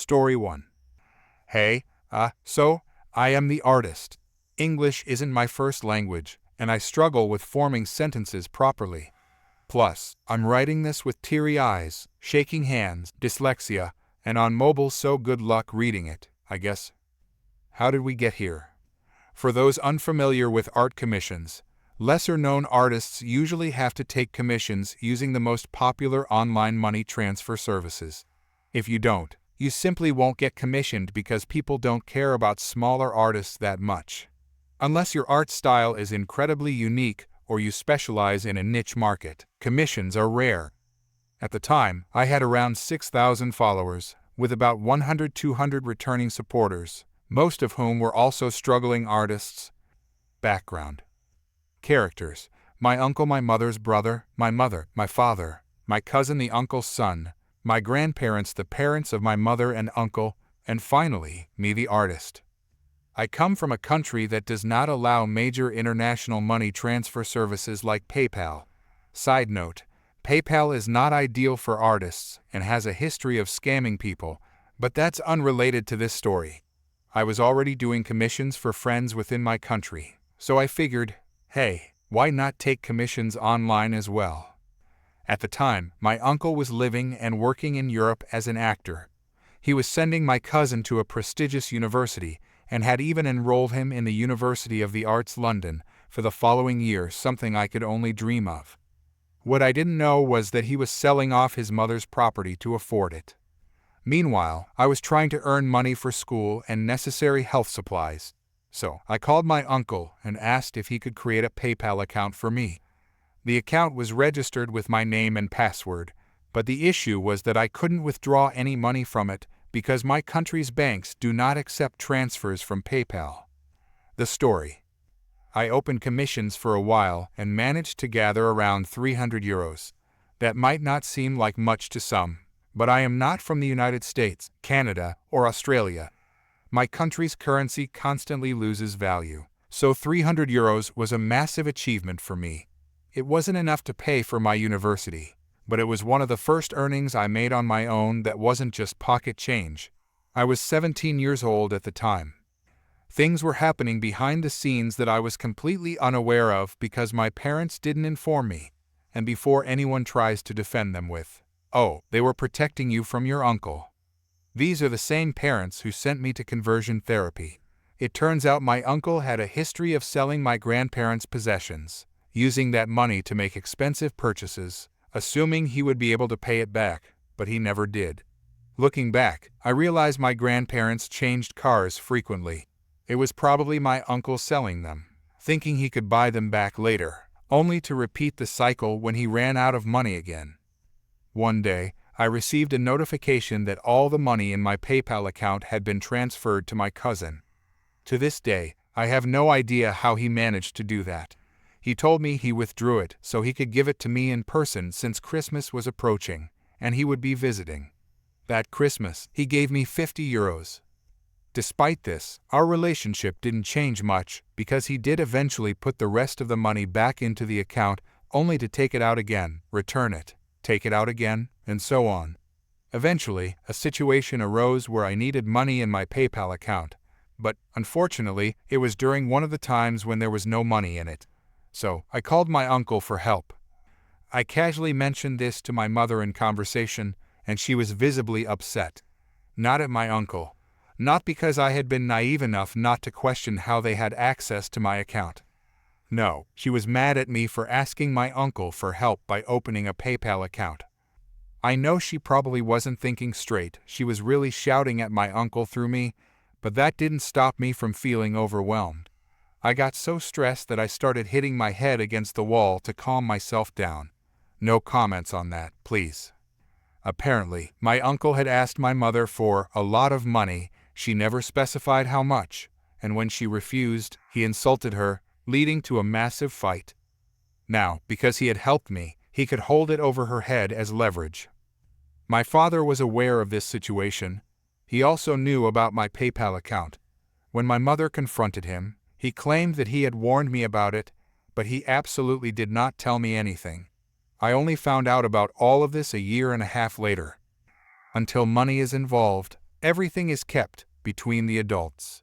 Story 1. Hey, I am the artist. English isn't my first language, and I struggle with forming sentences properly. Plus, I'm writing this with teary eyes, shaking hands, dyslexia, and on mobile, so good luck reading it, I guess. How did we get here? For those unfamiliar with art commissions, lesser-known artists usually have to take commissions using the most popular online money transfer services. If you don't, you simply won't get commissioned because people don't care about smaller artists that much. Unless your art style is incredibly unique or you specialize in a niche market, commissions are rare. At the time, I had around 6,000 followers, with about 100-200 returning supporters, most of whom were also struggling artists. Background. Characters: my uncle, my mother's brother, my mother, my father, my cousin, the uncle's son, my grandparents, the parents of my mother and uncle, and finally, me, the artist. I come from a country that does not allow major international money transfer services like PayPal. Side note: PayPal is not ideal for artists and has a history of scamming people, but that's unrelated to this story. I was already doing commissions for friends within my country, so I figured, hey, why not take commissions online as well? At the time, my uncle was living and working in Europe as an actor. He was sending my cousin to a prestigious university and had even enrolled him in the University of the Arts London for the following year, something I could only dream of. What I didn't know was that he was selling off his mother's property to afford it. Meanwhile, I was trying to earn money for school and necessary health supplies. So, I called my uncle and asked if he could create a PayPal account for me. The account was registered with my name and password, but the issue was that I couldn't withdraw any money from it because my country's banks do not accept transfers from PayPal. The story. I opened commissions for a while and managed to gather around €300. That might not seem like much to some, but I am not from the United States, Canada, or Australia. My country's currency constantly loses value, so €300 was a massive achievement for me. It wasn't enough to pay for my university, but it was one of the first earnings I made on my own that wasn't just pocket change. I was 17 years old at the time. Things were happening behind the scenes that I was completely unaware of because my parents didn't inform me, and before anyone tries to defend them with, "Oh, they were protecting you from your uncle." These are the same parents who sent me to conversion therapy. It turns out my uncle had a history of selling my grandparents' possessions, using that money to make expensive purchases, assuming he would be able to pay it back, but he never did. Looking back, I realize my grandparents changed cars frequently. It was probably my uncle selling them, thinking he could buy them back later, only to repeat the cycle when he ran out of money again. One day, I received a notification that all the money in my PayPal account had been transferred to my cousin. To this day, I have no idea how he managed to do that. He told me he withdrew it so he could give it to me in person since Christmas was approaching, and he would be visiting. That Christmas, he gave me €50. Despite this, our relationship didn't change much because he did eventually put the rest of the money back into the account only to take it out again, return it, take it out again, and so on. Eventually, a situation arose where I needed money in my PayPal account, but unfortunately, it was during one of the times when there was no money in it. So, I called my uncle for help. I casually mentioned this to my mother in conversation, and she was visibly upset. Not at my uncle. Not because I had been naive enough not to question how they had access to my account. No, she was mad at me for asking my uncle for help by opening a PayPal account. I know she probably wasn't thinking straight, she was really shouting at my uncle through me, but that didn't stop me from feeling overwhelmed. I got so stressed that I started hitting my head against the wall to calm myself down. No comments on that, please. Apparently, my uncle had asked my mother for a lot of money. She never specified how much, and when she refused, he insulted her, leading to a massive fight. Now, because he had helped me, he could hold it over her head as leverage. My father was aware of this situation. He also knew about my PayPal account. When my mother confronted him, he claimed that he had warned me about it, but he absolutely did not tell me anything. I only found out about all of this a year and a half later. Until money is involved, Everything is kept between the adults.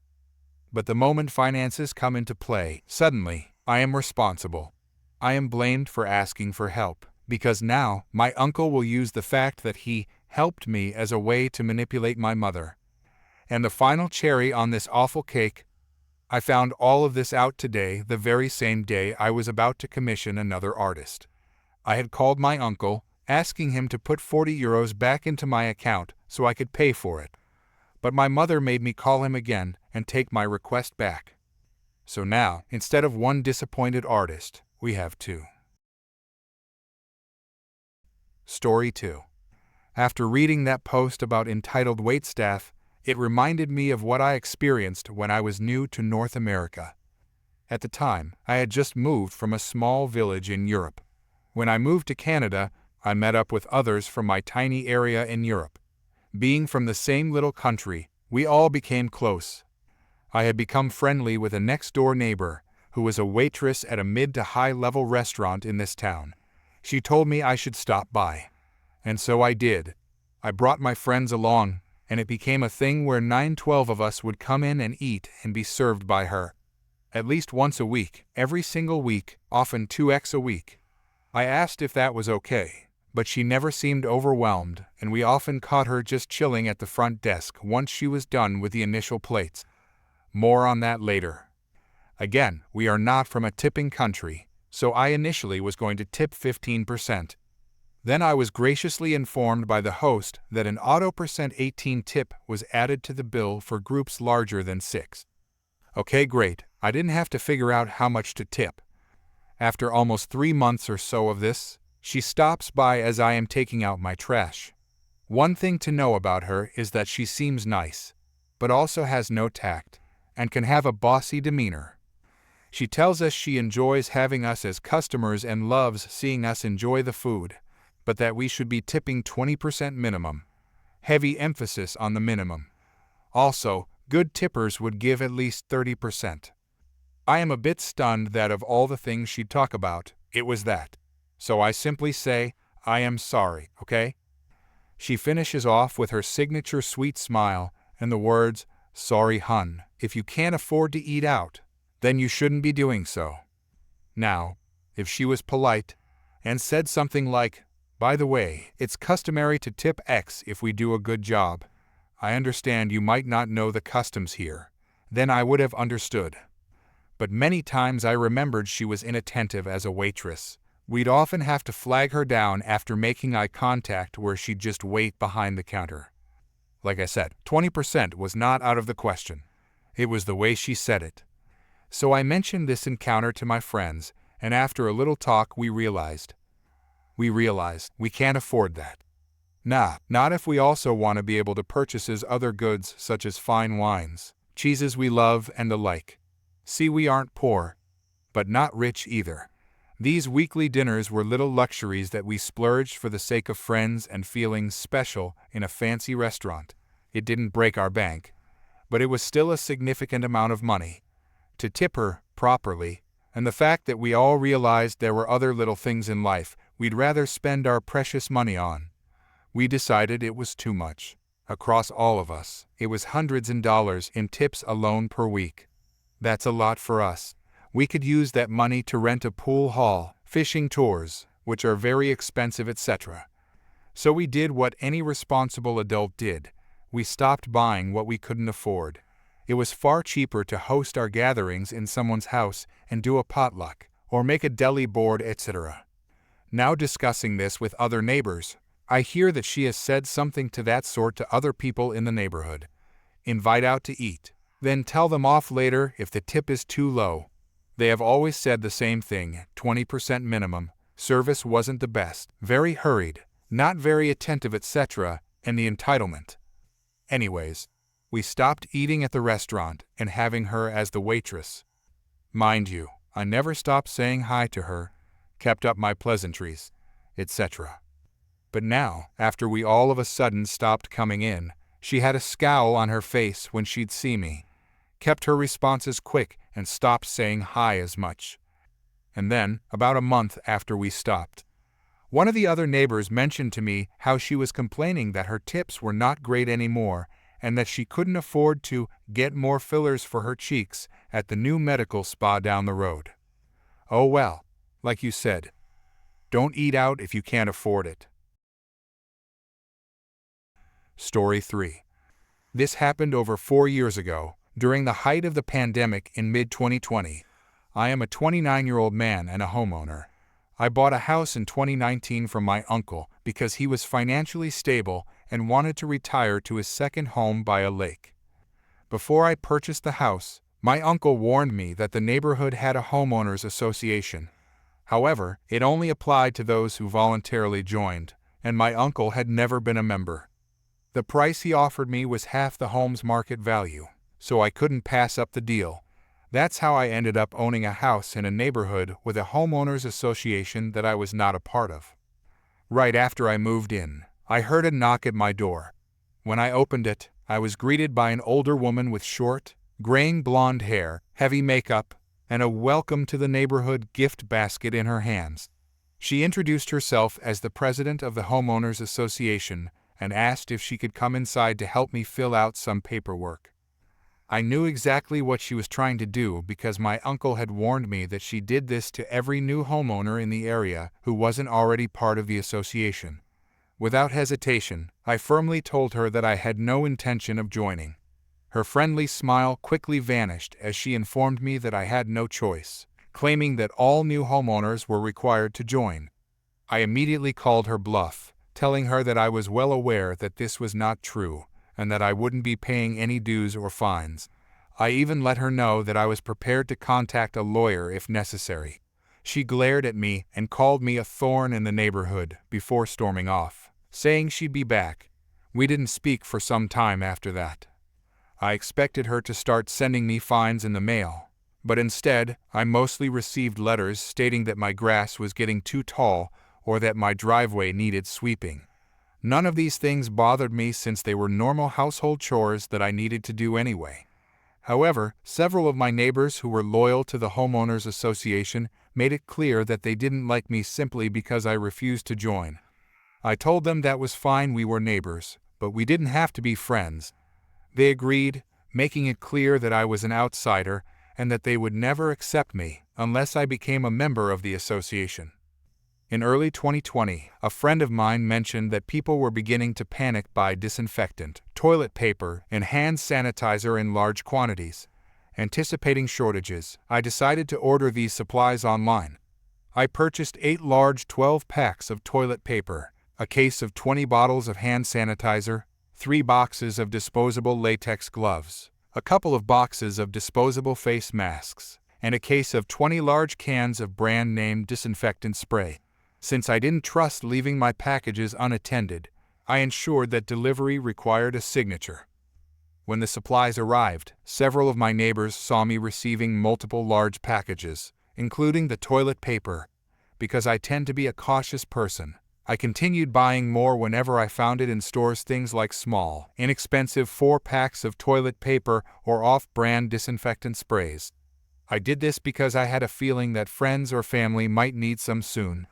But the moment finances come into play, suddenly, I am responsible. I am blamed for asking for help, because now my uncle will use the fact that he helped me as a way to manipulate my mother. And the final cherry on this awful cake, I found all of this out today, the very same day I was about to commission another artist. I had called my uncle, asking him to put 40 euros back into my account so I could pay for it. But my mother made me call him again and take my request back. So now, instead of one disappointed artist, we have two. Story 2. After reading that post about entitled waitstaff, it reminded me of what I experienced when I was new to North America. At the time, I had just moved from a small village in Europe. When I moved to Canada, I met up with others from my tiny area in Europe. Being from the same little country, we all became close. I had become friendly with a next-door neighbor, who was a waitress at a mid to high-level restaurant in this town. She told me I should stop by. And so I did. I brought my friends along, and it became a thing where 9-12 of us would come in and eat and be served by her. At least once a week, every single week, often 2x a week. I asked if that was okay, but she never seemed overwhelmed, and we often caught her just chilling at the front desk once she was done with the initial plates. More on that later. Again, we are not from a tipping country, so I initially was going to tip 15%. Then I was graciously informed by the host that an auto %18 tip was added to the bill for groups larger than 6. Okay, great, I didn't have to figure out how much to tip. After almost 3 months or so of this, she stops by as I am taking out my trash. One thing to know about her is that she seems nice, but also has no tact, and can have a bossy demeanor. She tells us she enjoys having us as customers and loves seeing us enjoy the food, but that we should be tipping 20% minimum. Heavy emphasis on the minimum. Also, good tippers would give at least 30%. I am a bit stunned that of all the things she'd talk about, it was that. So I simply say, I am sorry, okay? She finishes off with her signature sweet smile and the words, "Sorry, hun, if you can't afford to eat out, then you shouldn't be doing so." Now, if she was polite and said something like, "By the way, it's customary to tip X if we do a good job. I understand you might not know the customs here," then I would have understood. But many times I remembered she was inattentive as a waitress. We'd often have to flag her down after making eye contact where she'd just wait behind the counter. Like I said, 20% was not out of the question. It was the way she said it. So I mentioned this encounter to my friends, and after a little talk we realized we can't afford that. Nah, not if we also want to be able to purchase other goods such as fine wines, cheeses we love, and the like. See, we aren't poor, but not rich either. These weekly dinners were little luxuries that we splurged for the sake of friends and feeling special in a fancy restaurant. It didn't break our bank, but it was still a significant amount of money. To tip her properly, and the fact that we all realized there were other little things in life we'd rather spend our precious money on. We decided it was too much. Across all of us, it was hundreds in dollars in tips alone per week. That's a lot for us. We could use that money to rent a pool hall, fishing tours, which are very expensive, etc. So we did what any responsible adult did. We stopped buying what we couldn't afford. It was far cheaper to host our gatherings in someone's house and do a potluck, or make a deli board, etc. Now discussing this with other neighbors, I hear that she has said something to that sort to other people in the neighborhood. Invite out to eat, then tell them off later if the tip is too low. They have always said the same thing, 20% minimum, service wasn't the best, very hurried, not very attentive, etc., and the entitlement. Anyways, we stopped eating at the restaurant and having her as the waitress. Mind you, I never stopped saying hi to her, kept up my pleasantries, etc. But now, after we all of a sudden stopped coming in, she had a scowl on her face when she'd see me, kept her responses quick, and stopped saying hi as much. And then, about a month after we stopped, one of the other neighbors mentioned to me how she was complaining that her tips were not great anymore, and that she couldn't afford to get more fillers for her cheeks at the new medical spa down the road. Oh well, like you said, don't eat out if you can't afford it. Story 3. This happened over 4 years ago, during the height of the pandemic in mid-2020. I am a 29-year-old man and a homeowner. I bought a house in 2019 from my uncle because he was financially stable and wanted to retire to his second home by a lake. Before I purchased the house, my uncle warned me that the neighborhood had a homeowners association. However, it only applied to those who voluntarily joined, and my uncle had never been a member. The price he offered me was half the home's market value, so I couldn't pass up the deal. That's how I ended up owning a house in a neighborhood with a homeowners association that I was not a part of. Right after I moved in, I heard a knock at my door. When I opened it, I was greeted by an older woman with short, graying blonde hair, heavy makeup, and a welcome to the neighborhood gift basket in her hands. She introduced herself as the president of the homeowners association and asked if she could come inside to help me fill out some paperwork. I knew exactly what she was trying to do because my uncle had warned me that she did this to every new homeowner in the area who wasn't already part of the association. Without hesitation, I firmly told her that I had no intention of joining. Her friendly smile quickly vanished as she informed me that I had no choice, claiming that all new homeowners were required to join. I immediately called her bluff, telling her that I was well aware that this was not true, and that I wouldn't be paying any dues or fines. I even let her know that I was prepared to contact a lawyer if necessary. She glared at me and called me a thorn in the neighborhood before storming off, saying she'd be back. We didn't speak for some time after that. I expected her to start sending me fines in the mail, but instead, I mostly received letters stating that my grass was getting too tall or that my driveway needed sweeping. None of these things bothered me since they were normal household chores that I needed to do anyway. However, several of my neighbors who were loyal to the homeowners association made it clear that they didn't like me simply because I refused to join. I told them that was fine, we were neighbors, but we didn't have to be friends. They agreed, making it clear that I was an outsider and that they would never accept me unless I became a member of the association. In early 2020, a friend of mine mentioned that people were beginning to panic buy disinfectant, toilet paper, and hand sanitizer in large quantities. Anticipating shortages, I decided to order these supplies online. I purchased 8 large 12 packs of toilet paper, a case of 20 bottles of hand sanitizer, 3 boxes of disposable latex gloves, a couple of boxes of disposable face masks, and a case of 20 large cans of brand-name disinfectant spray. Since I didn't trust leaving my packages unattended, I ensured that delivery required a signature. When the supplies arrived, several of my neighbors saw me receiving multiple large packages, including the toilet paper. Because I tend to be a cautious person, I continued buying more whenever I found it in stores, things like small, inexpensive 4 packs of toilet paper or off-brand disinfectant sprays. I did this because I had a feeling that friends or family might need some soon.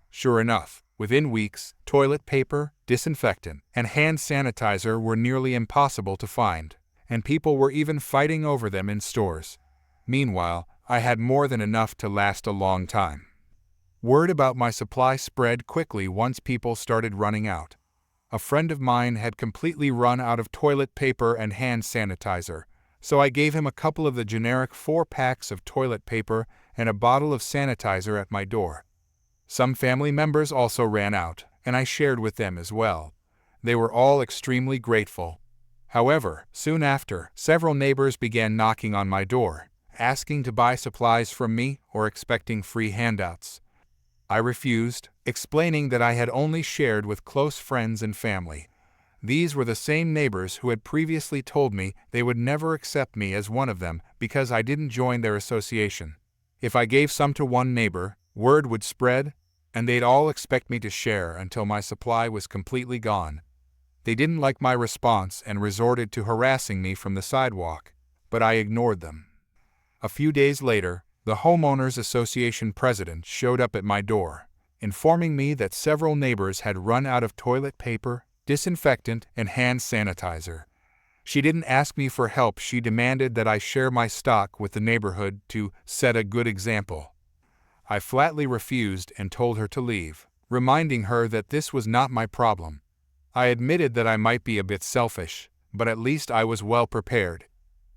Sure enough, within weeks, toilet paper, disinfectant, and hand sanitizer were nearly impossible to find, and people were even fighting over them in stores. Meanwhile, I had more than enough to last a long time. Word about my supply spread quickly once people started running out. A friend of mine had completely run out of toilet paper and hand sanitizer, so I gave him a couple of the generic 4 packs of toilet paper and a bottle of sanitizer at my door. Some family members also ran out, and I shared with them as well. They were all extremely grateful. However, soon after, several neighbors began knocking on my door, asking to buy supplies from me or expecting free handouts. I refused, explaining that I had only shared with close friends and family. These were the same neighbors who had previously told me they would never accept me as one of them because I didn't join their association. If I gave some to one neighbor, word would spread, and they'd all expect me to share until my supply was completely gone. They didn't like my response and resorted to harassing me from the sidewalk, but I ignored them. A few days later, the homeowners association president showed up at my door, informing me that several neighbors had run out of toilet paper, disinfectant, and hand sanitizer. She didn't ask me for help, she demanded that I share my stock with the neighborhood to set a good example. I flatly refused and told her to leave, reminding her that this was not my problem. I admitted that I might be a bit selfish, but at least I was well prepared.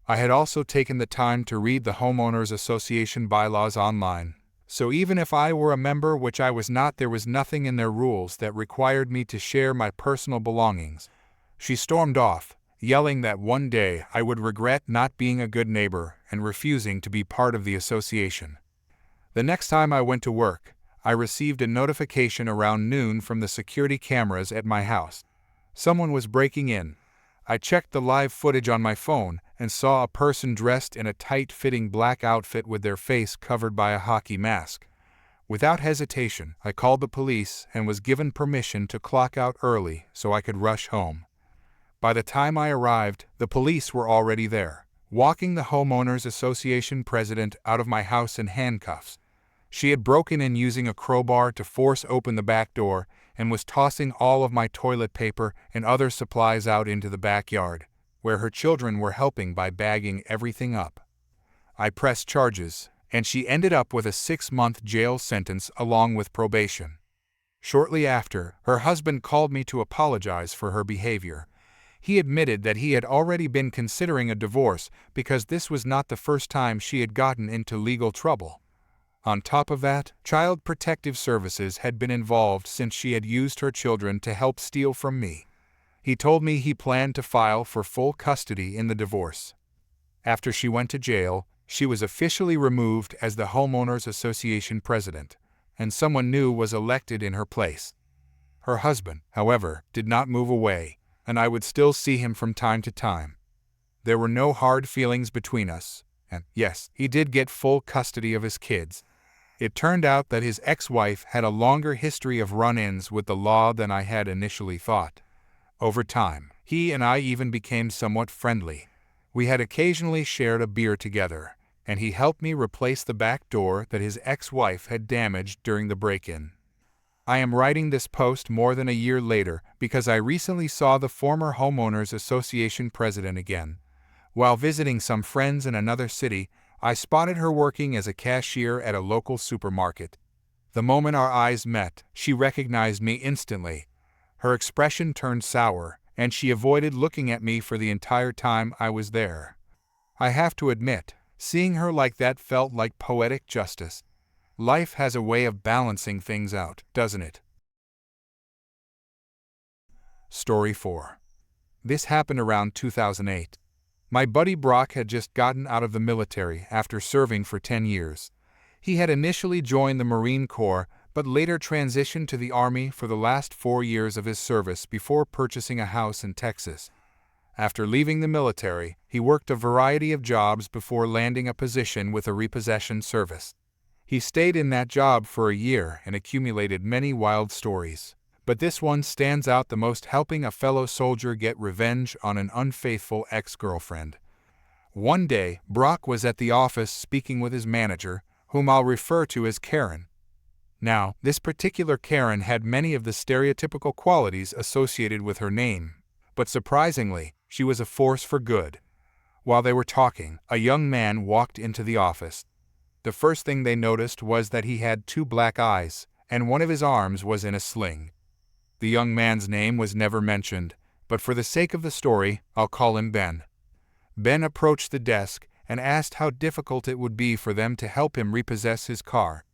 I had also taken the time to read the Homeowners Association bylaws online, so even if I were a member, which I was not, there was nothing in their rules that required me to share my personal belongings. She stormed off, yelling that one day I would regret not being a good neighbor and refusing to be part of the association. The next time I went to work, I received a notification around noon from the security cameras at my house. Someone was breaking in. I checked the live footage on my phone and saw a person dressed in a tight-fitting black outfit with their face covered by a hockey mask. Without hesitation, I called the police and was given permission to clock out early so I could rush home. By the time I arrived, the police were already there, walking the Homeowners Association president out of my house in handcuffs. She had broken in using a crowbar to force open the back door and was tossing all of my toilet paper and other supplies out into the backyard, where her children were helping by bagging everything up. I pressed charges, and she ended up with a 6-month jail sentence along with probation. Shortly after, her husband called me to apologize for her behavior. He admitted that he had already been considering a divorce because this was not the first time she had gotten into legal trouble. On top of that, Child Protective Services had been involved since she had used her children to help steal from me. He told me he planned to file for full custody in the divorce. After she went to jail, she was officially removed as the Homeowners Association president, and someone new was elected in her place. Her husband, however, did not move away, and I would still see him from time to time. There were no hard feelings between us, and yes, he did get full custody of his kids. It turned out that his ex-wife had a longer history of run-ins with the law than I had initially thought. Over time, he and I even became somewhat friendly. We had occasionally shared a beer together, and he helped me replace the back door that his ex-wife had damaged during the break-in. I am writing this post more than a year later because I recently saw the former Homeowners Association president again. While visiting some friends in another city, I spotted her working as a cashier at a local supermarket. The moment our eyes met, she recognized me instantly. Her expression turned sour, and she avoided looking at me for the entire time I was there. I have to admit, seeing her like that felt like poetic justice. Life has a way of balancing things out, doesn't it? Story 4. This happened around 2008. My buddy Brock had just gotten out of the military after serving for 10 years. He had initially joined the Marine Corps, but later transitioned to the Army for the last 4 years of his service before purchasing a house in Texas. After leaving the military, he worked a variety of jobs before landing a position with a repossession service. He stayed in that job for a year and accumulated many wild stories. But this one stands out the most, helping a fellow soldier get revenge on an unfaithful ex-girlfriend. One day, Brock was at the office speaking with his manager, whom I'll refer to as Karen. Now, this particular Karen had many of the stereotypical qualities associated with her name, but surprisingly, she was a force for good. While they were talking, a young man walked into the office. The first thing they noticed was that he had 2 black eyes, and one of his arms was in a sling. The young man's name was never mentioned, but for the sake of the story, I'll call him Ben. Ben approached the desk and asked how difficult it would be for them to help him repossess his car.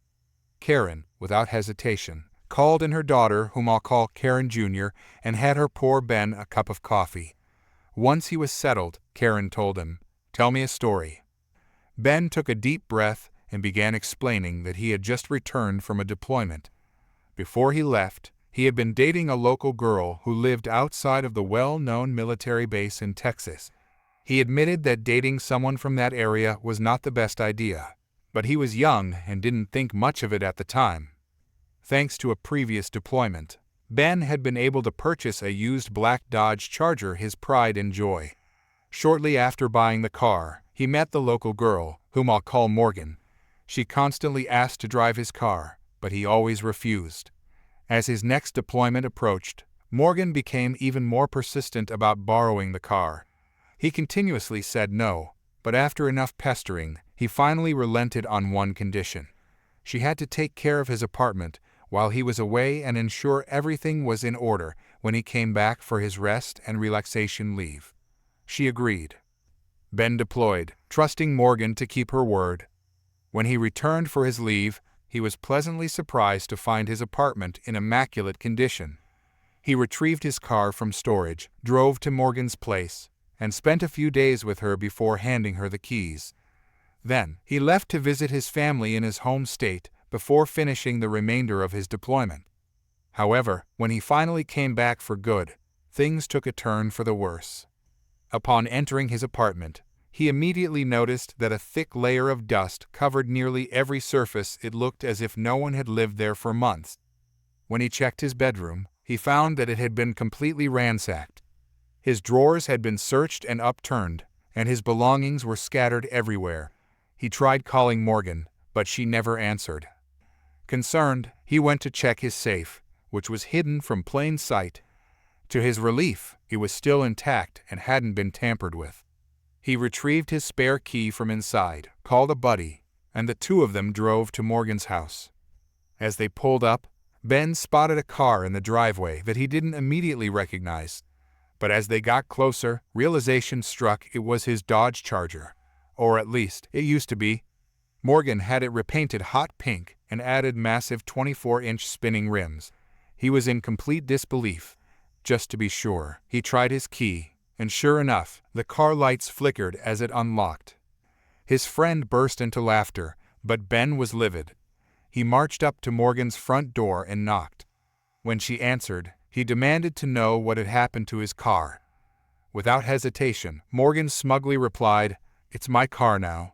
Karen, without hesitation, called in her daughter, whom I'll call Karen Jr., and had her pour Ben a cup of coffee. Once he was settled, Karen told him, "Tell me a story." Ben took a deep breath and began explaining that he had just returned from a deployment. Before he left, he had been dating a local girl who lived outside of the well-known military base in Texas. He admitted that dating someone from that area was not the best idea, but he was young and didn't think much of it at the time. Thanks to a previous deployment, Ben had been able to purchase a used black Dodge Charger, his pride and joy. Shortly after buying the car, he met the local girl, whom I'll call Morgan. She constantly asked to drive his car, but he always refused. As his next deployment approached, Morgan became even more persistent about borrowing the car. He continuously said no, but after enough pestering, he finally relented on one condition. She had to take care of his apartment while he was away and ensure everything was in order when he came back for his rest and relaxation leave. She agreed. Ben deployed, trusting Morgan to keep her word. When he returned for his leave, he was pleasantly surprised to find his apartment in immaculate condition. He retrieved his car from storage, drove to Morgan's place, and spent a few days with her before handing her the keys. Then, he left to visit his family in his home state before finishing the remainder of his deployment. However, when he finally came back for good, things took a turn for the worse. Upon entering his apartment, he immediately noticed that a thick layer of dust covered nearly every surface. It looked as if no one had lived there for months. When he checked his bedroom, he found that it had been completely ransacked. His drawers had been searched and upturned, and his belongings were scattered everywhere. He tried calling Morgan, but she never answered. Concerned, he went to check his safe, which was hidden from plain sight. To his relief, it was still intact and hadn't been tampered with. He retrieved his spare key from inside, called a buddy, and the two of them drove to Morgan's house. As they pulled up, Ben spotted a car in the driveway that he didn't immediately recognize. But as they got closer, realization struck it was his Dodge Charger. Or at least, it used to be. Morgan had it repainted hot pink and added massive 24-inch spinning rims. He was in complete disbelief. Just to be sure, he tried his key, and sure enough, the car lights flickered as it unlocked. His friend burst into laughter, but Ben was livid. He marched up to Morgan's front door and knocked. When she answered, he demanded to know what had happened to his car. Without hesitation, Morgan smugly replied, "It's my car now."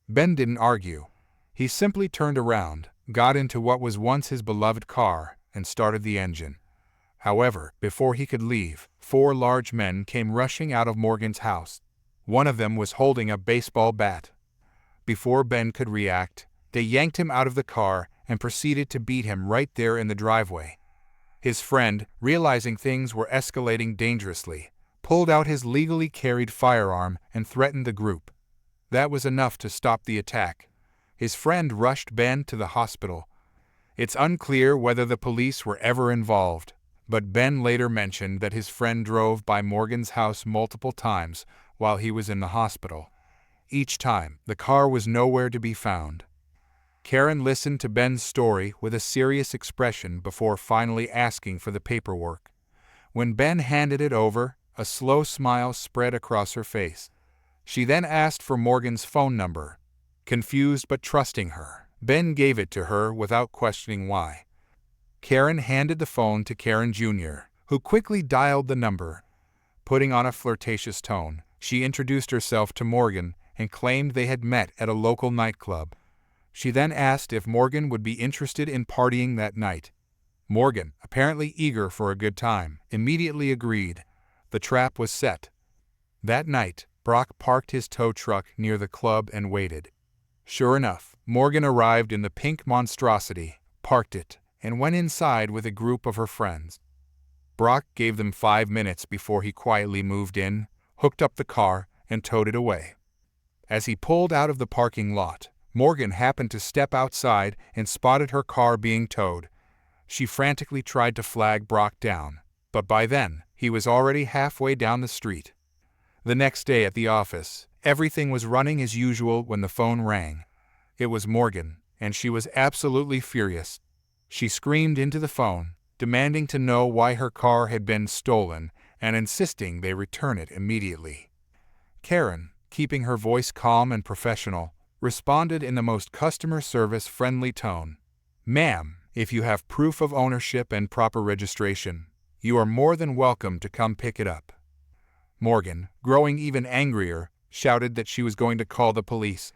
Ben didn't argue. He simply turned around, got into what was once his beloved car, and started the engine. However, before he could leave, 4 large men came rushing out of Morgan's house. One of them was holding a baseball bat. Before Ben could react, they yanked him out of the car and proceeded to beat him right there in the driveway. His friend, realizing things were escalating dangerously, pulled out his legally carried firearm and threatened the group. That was enough to stop the attack. His friend rushed Ben to the hospital. It's unclear whether the police were ever involved, but Ben later mentioned that his friend drove by Morgan's house multiple times while he was in the hospital. Each time, the car was nowhere to be found. Karen listened to Ben's story with a serious expression before finally asking for the paperwork. When Ben handed it over, a slow smile spread across her face. She then asked for Morgan's phone number. Confused but trusting her, Ben gave it to her without questioning why. Karen handed the phone to Karen Jr., who quickly dialed the number. Putting on a flirtatious tone, she introduced herself to Morgan and claimed they had met at a local nightclub. She then asked if Morgan would be interested in partying that night. Morgan, apparently eager for a good time, immediately agreed. The trap was set. That night, Brock parked his tow truck near the club and waited. Sure enough, Morgan arrived in the pink monstrosity, parked it, and went inside with a group of her friends. Brock gave them 5 minutes before he quietly moved in, hooked up the car, and towed it away. As he pulled out of the parking lot, Morgan happened to step outside and spotted her car being towed. She frantically tried to flag Brock down, but by then, he was already halfway down the street. The next day at the office, everything was running as usual when the phone rang. It was Morgan, and she was absolutely furious. She screamed into the phone, demanding to know why her car had been stolen and insisting they return it immediately. Karen, keeping her voice calm and professional, responded in the most customer service-friendly tone. "Ma'am, if you have proof of ownership and proper registration, you are more than welcome to come pick it up." Morgan, growing even angrier, shouted that she was going to call the police.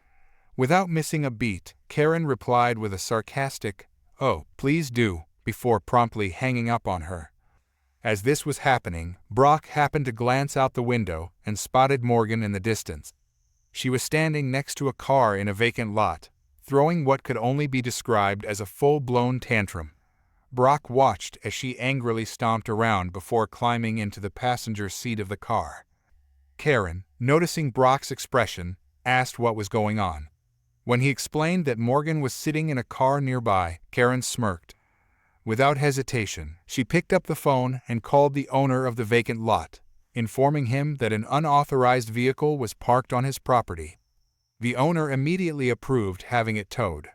Without missing a beat, Karen replied with a sarcastic, "Oh, please do," before promptly hanging up on her. As this was happening, Brock happened to glance out the window and spotted Morgan in the distance. She was standing next to a car in a vacant lot, throwing what could only be described as a full-blown tantrum. Brock watched as she angrily stomped around before climbing into the passenger seat of the car. Karen, noticing Brock's expression, asked what was going on. When he explained that Morgan was sitting in a car nearby, Karen smirked. Without hesitation, she picked up the phone and called the owner of the vacant lot, informing him that an unauthorized vehicle was parked on his property. The owner immediately approved having it towed.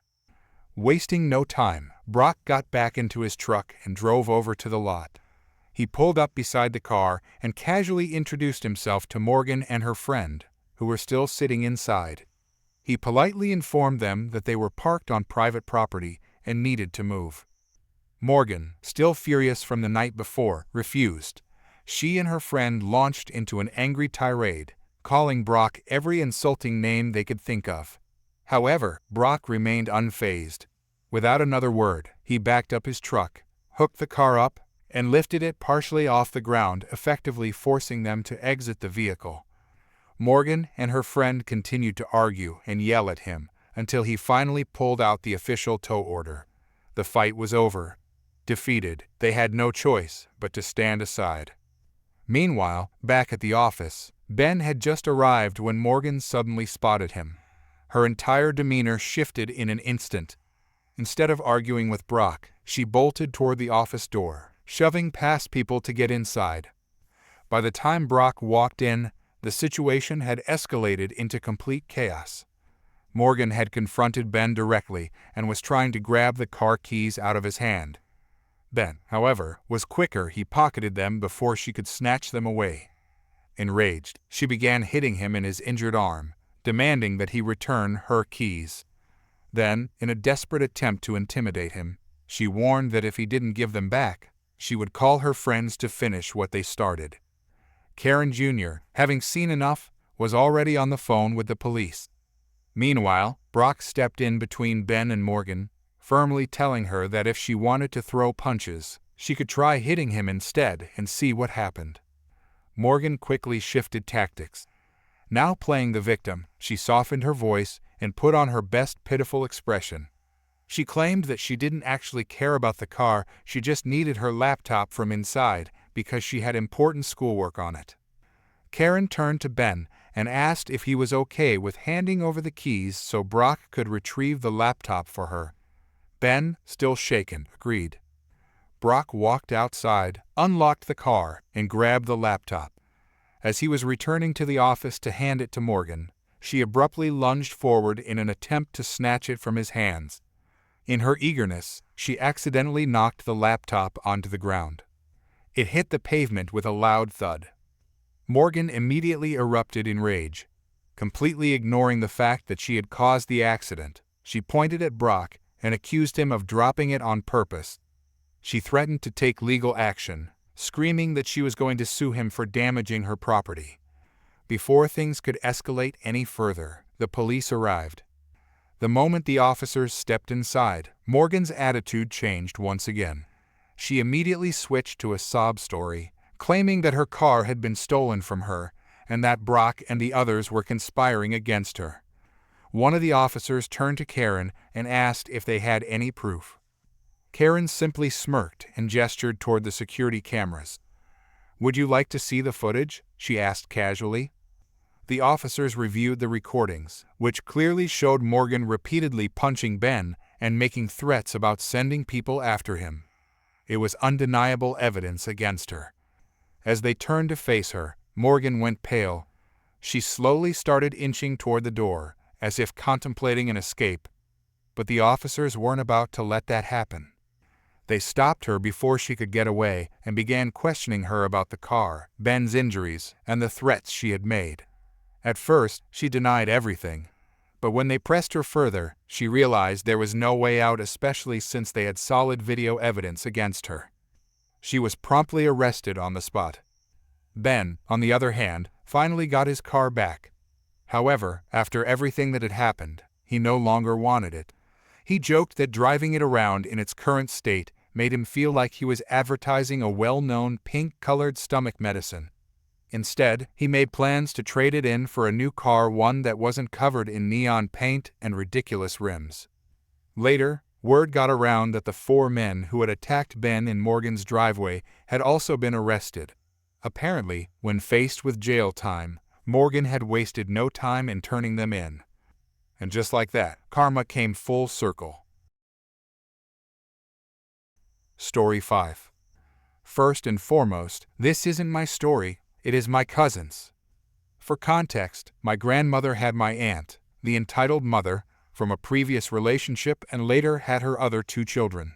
Wasting no time, Brock got back into his truck and drove over to the lot. He pulled up beside the car and casually introduced himself to Morgan and her friend, who were still sitting inside. He politely informed them that they were parked on private property and needed to move. Morgan, still furious from the night before, refused. She and her friend launched into an angry tirade, calling Brock every insulting name they could think of. However, Brock remained unfazed. Without another word, he backed up his truck, hooked the car up, and lifted it partially off the ground, effectively forcing them to exit the vehicle. Morgan and her friend continued to argue and yell at him until he finally pulled out the official tow order. The fight was over. Defeated, they had no choice but to stand aside. Meanwhile, back at the office, Ben had just arrived when Morgan suddenly spotted him. Her entire demeanor shifted in an instant. Instead of arguing with Brock, she bolted toward the office door, shoving past people to get inside. By the time Brock walked in, the situation had escalated into complete chaos. Morgan had confronted Ben directly and was trying to grab the car keys out of his hand. Ben, however, was quicker. He pocketed them before she could snatch them away. Enraged, she began hitting him in his injured arm, demanding that he return her keys. Then, in a desperate attempt to intimidate him, she warned that if he didn't give them back, she would call her friends to finish what they started. Karen Jr., having seen enough, was already on the phone with the police. Meanwhile, Brock stepped in between Ben and Morgan, firmly telling her that if she wanted to throw punches, she could try hitting him instead and see what happened. Morgan quickly shifted tactics. Now playing the victim, she softened her voice and put on her best pitiful expression. She claimed that she didn't actually care about the car, she just needed her laptop from inside because she had important schoolwork on it. Karen turned to Ben and asked if he was okay with handing over the keys so Brock could retrieve the laptop for her. Ben, still shaken, agreed. Brock walked outside, unlocked the car, and grabbed the laptop. As he was returning to the office to hand it to Morgan, she abruptly lunged forward in an attempt to snatch it from his hands. In her eagerness, she accidentally knocked the laptop onto the ground. It hit the pavement with a loud thud. Morgan immediately erupted in rage. Completely ignoring the fact that she had caused the accident, she pointed at Brock and accused him of dropping it on purpose. She threatened to take legal action, screaming that she was going to sue him for damaging her property. Before things could escalate any further, the police arrived. The moment the officers stepped inside, Morgan's attitude changed once again. She immediately switched to a sob story, claiming that her car had been stolen from her and that Brock and the others were conspiring against her. One of the officers turned to Karen and asked if they had any proof. Karen simply smirked and gestured toward the security cameras. "Would you like to see the footage?" she asked casually. The officers reviewed the recordings, which clearly showed Morgan repeatedly punching Ben and making threats about sending people after him. It was undeniable evidence against her. As they turned to face her, Morgan went pale. She slowly started inching toward the door, as if contemplating an escape. But the officers weren't about to let that happen. They stopped her before she could get away and began questioning her about the car, Ben's injuries, and the threats she had made. At first, she denied everything. But when they pressed her further, she realized there was no way out, especially since they had solid video evidence against her. She was promptly arrested on the spot. Ben, on the other hand, finally got his car back. However, after everything that had happened, he no longer wanted it. He joked that driving it around in its current state made him feel like he was advertising a well-known pink-colored stomach medicine. Instead, he made plans to trade it in for a new car, one that wasn't covered in neon paint and ridiculous rims. Later, word got around that the 4 men who had attacked Ben in Morgan's driveway had also been arrested. Apparently, when faced with jail time, Morgan had wasted no time in turning them in. And just like that, karma came full circle. Story 5. First and foremost, this isn't my story, it is my cousin's. For context, my grandmother had my aunt, the entitled mother, from a previous relationship and later had her other 2 children.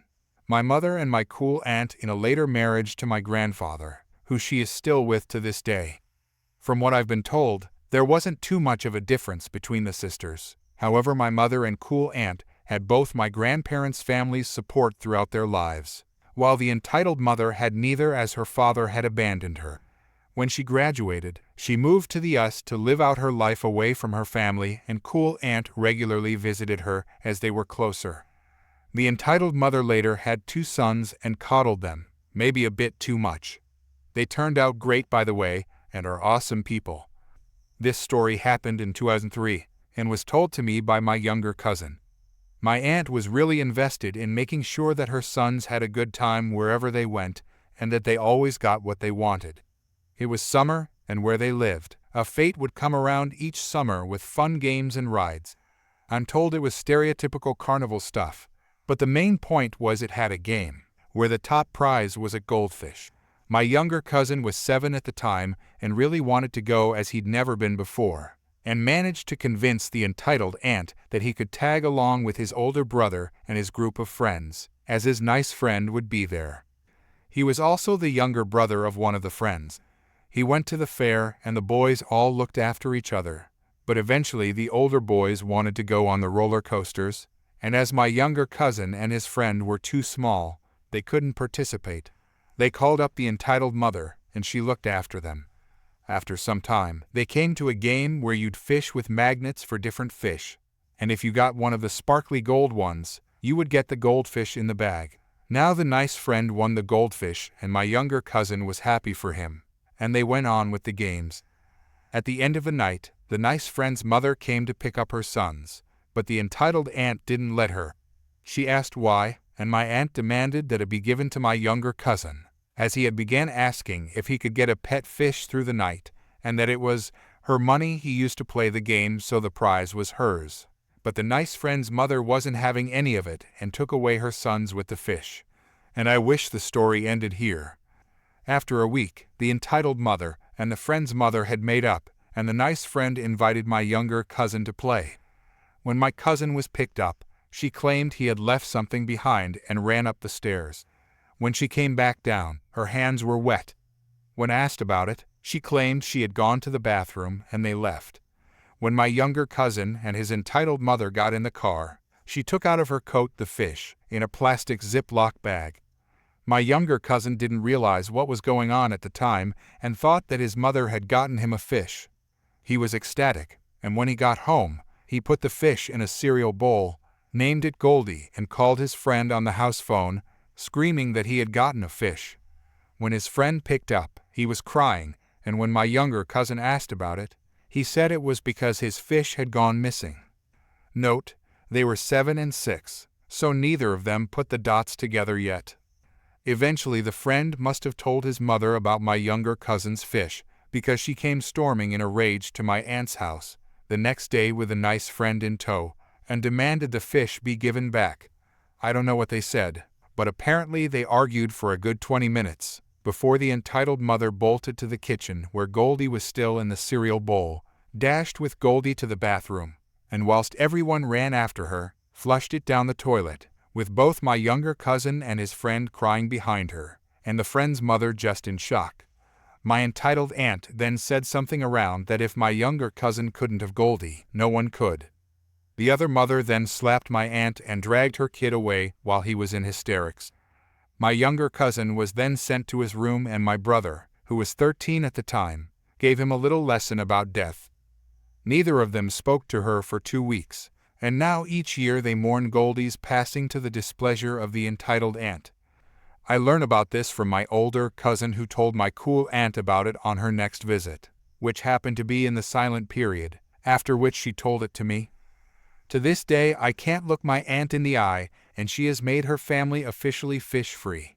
My mother and my cool aunt in a later marriage to my grandfather, who she is still with to this day. From what I've been told, there wasn't too much of a difference between the sisters. However, my mother and cool aunt had both my grandparents' families' support throughout their lives, while the entitled mother had neither as her father had abandoned her. When she graduated, she moved to the US to live out her life away from her family, and cool aunt regularly visited her as they were closer. The entitled mother later had 2 sons and coddled them, maybe a bit too much. They turned out great, by the way, and are awesome people. This story happened in 2003 and was told to me by my younger cousin. My aunt was really invested in making sure that her sons had a good time wherever they went and that they always got what they wanted. It was summer, and where they lived, a fete would come around each summer with fun games and rides. I'm told it was stereotypical carnival stuff, but the main point was it had a game, where the top prize was a goldfish. My younger cousin was 7 at the time and really wanted to go as he'd never been before, and managed to convince the entitled aunt that he could tag along with his older brother and his group of friends, as his nice friend would be there. He was also the younger brother of one of the friends. He went to the fair and the boys all looked after each other, but eventually the older boys wanted to go on the roller coasters, and as my younger cousin and his friend were too small, they couldn't participate. They called up the entitled mother, and she looked after them. After some time, they came to a game where you'd fish with magnets for different fish, and if you got one of the sparkly gold ones, you would get the goldfish in the bag. Now the nice friend won the goldfish, and my younger cousin was happy for him, and they went on with the games. At the end of the night, the nice friend's mother came to pick up her sons, but the entitled aunt didn't let her. She asked why, and my aunt demanded that it be given to my younger cousin, as he had began asking if he could get a pet fish through the night, and that it was her money he used to play the game, so the prize was hers. But the nice friend's mother wasn't having any of it and took away her sons with the fish. And I wish the story ended here. After a week, the entitled mother and the friend's mother had made up, and the nice friend invited my younger cousin to play. When my cousin was picked up, she claimed he had left something behind and ran up the stairs. When she came back down, her hands were wet. When asked about it, she claimed she had gone to the bathroom and they left. When my younger cousin and his entitled mother got in the car, she took out of her coat the fish in a plastic Ziploc bag. My younger cousin didn't realize what was going on at the time and thought that his mother had gotten him a fish. He was ecstatic, and when he got home, he put the fish in a cereal bowl, named it Goldie, and called his friend on the house phone, screaming that he had gotten a fish. When his friend picked up, he was crying, and when my younger cousin asked about it, he said it was because his fish had gone missing. Note, they were 7 and 6, so neither of them put the dots together yet. Eventually the friend must have told his mother about my younger cousin's fish, because she came storming in a rage to my aunt's house the next day with a nice friend in tow, and demanded the fish be given back. I don't know what they said, but apparently they argued for a good 20 minutes, before the entitled mother bolted to the kitchen where Goldie was still in the cereal bowl, dashed with Goldie to the bathroom, and whilst everyone ran after her, flushed it down the toilet, with both my younger cousin and his friend crying behind her, and the friend's mother just in shock. My entitled aunt then said something around that if my younger cousin couldn't have Goldie, no one could. The other mother then slapped my aunt and dragged her kid away while he was in hysterics. My younger cousin was then sent to his room, and my brother, who was 13 at the time, gave him a little lesson about death. Neither of them spoke to her for 2 weeks, and now each year they mourn Goldie's passing to the displeasure of the entitled aunt. I learn about this from my older cousin, who told my cool aunt about it on her next visit, which happened to be in the silent period, after which she told it to me. To this day I can't look my aunt in the eye, and she has made her family officially fish-free.